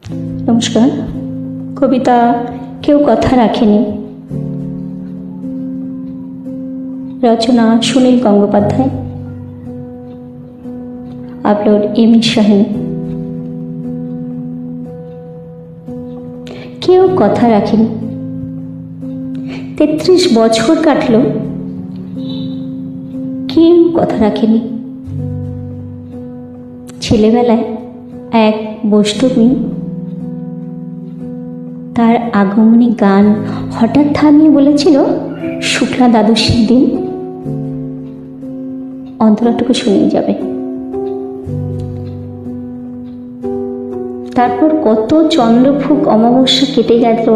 নমস্কার। কবিতা কেউ কথা রাখেনি, রচনা সুনীল গঙ্গোপাধ্যায়, আপলোড এমি শাহিন। কেউ কথা রাখেনি। 33 বছর কাটল, কেউ কথা রাখেনি। ছেলেবেলায় এক বৈষ্ণবী তার আগমনী গান হঠাৎ থামিয়ে বলেছিল, শুক্লা দ্বাদশীর দিন অন্তরাটুকু শুনিয়ে যাবে। তারপর কত চন্দ্রফুক অমাবস্যা কেটে গেল,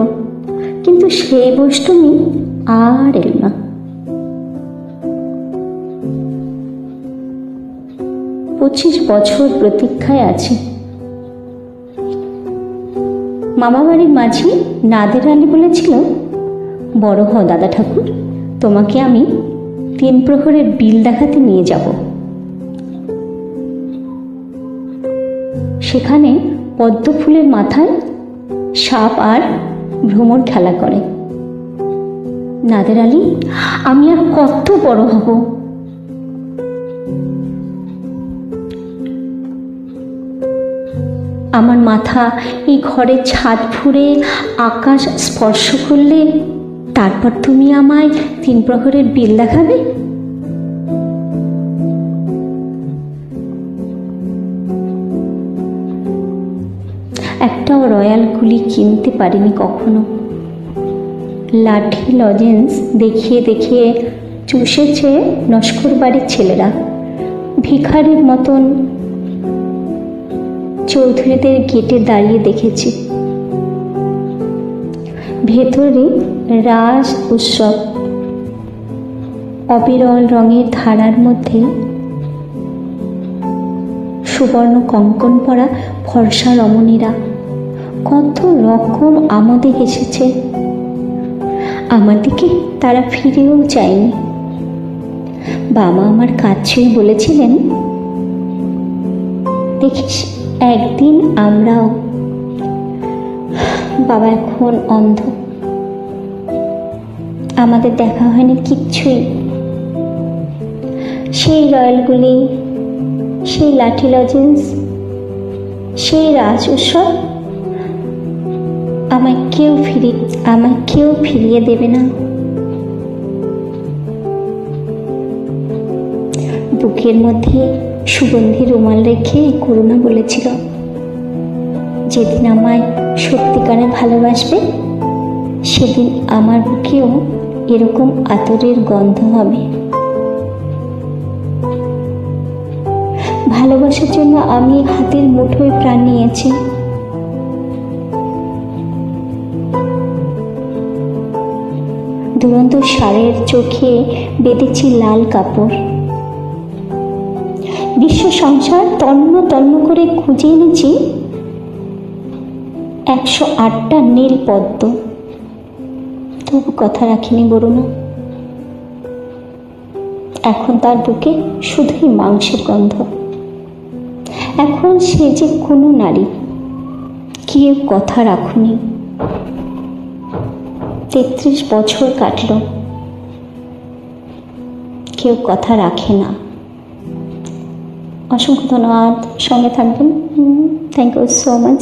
কিন্তু সেই বৈষ্ণবী আর এল না। পঁচিশ বছর প্রতীক্ষায় আছি। মামাবাড়ির মাঝি নাদের আলী বলেছিল, বড় হও দাদা ঠাকুর, তোমাকে আমি 3 প্রহরের বিল দেখাতে নিয়ে যাব। সেখানে পদ্ম ফুলের মাথায় সাপ আর ভ্রমর খেলা করে। নাদের আলী, আমি আর কত বড় হব? আমার মাথা এই ঘরের ছাদ ফুঁড়ে আকাশ স্পর্শ করলে তারপর তুমি আমায় 3 প্রহরের বিল দেখাবে? একটাও রয়্যাল গুলি কিনতে পারিনি কখনো। লাঠি লজেন্স দেখিয়ে দেখিয়ে চুষেছে নস্কর বাড়ির ছেলেরা। ভিখারির মতন চৌধুরীদের গেটে দাঁড়িয়ে দেখেছি। ভেতরে রাস উৎসব, অবিরল রঙের ধারার মধ্যে সুবর্ণ কঙ্কন পরা ফর্সা রমণীরা কত রকম আমোদে এসেছে। আমার দিকে তারা ফিরেও চায়নি। বাবা আমার কাছেই বলেছিলেন, দেখিস একদিন আমরাও। বাবা এখন অন্ধ, আমাদের দেখা হয়নি কিচ্ছুই। সেই রয়্যালগুলি, সেই লাঠি লজেন্স, সেই রাজ উৎসব আমায় কেউ ফিরিয়ে দেবে না। বুকের মধ্যে সুগন্ধি রুমাল রেখে করুণা বলেছিল, যেদিন আমায় সত্যিকারে ভালোবাসবে সেদিন আমার বুকেও এরকম আতরের গন্ধ হবে। ভালোবাসার জন্য আমি হাতের মুঠোয় প্রাণ নিয়েছি। দুরন্ত ষাঁড়ের চোখে বেঁধেছি লাল কাপড়। বিশ্ব সংসার তন্ন তন্ন করে খুঁজে এনেছি 108টা নীল পদ্ম, তবু কথা রাখিনি বরুণা। এখন তার বুকে শুধুই মাংসের গন্ধ। এখন সে যে কোনো নারী, কেউ কথা রাখুনি। 33 বছর কাটল, কেউ কথা রাখে না। অসংখ্য ধন্যবাদ, সঙ্গে থাকবেন। Thank you so much.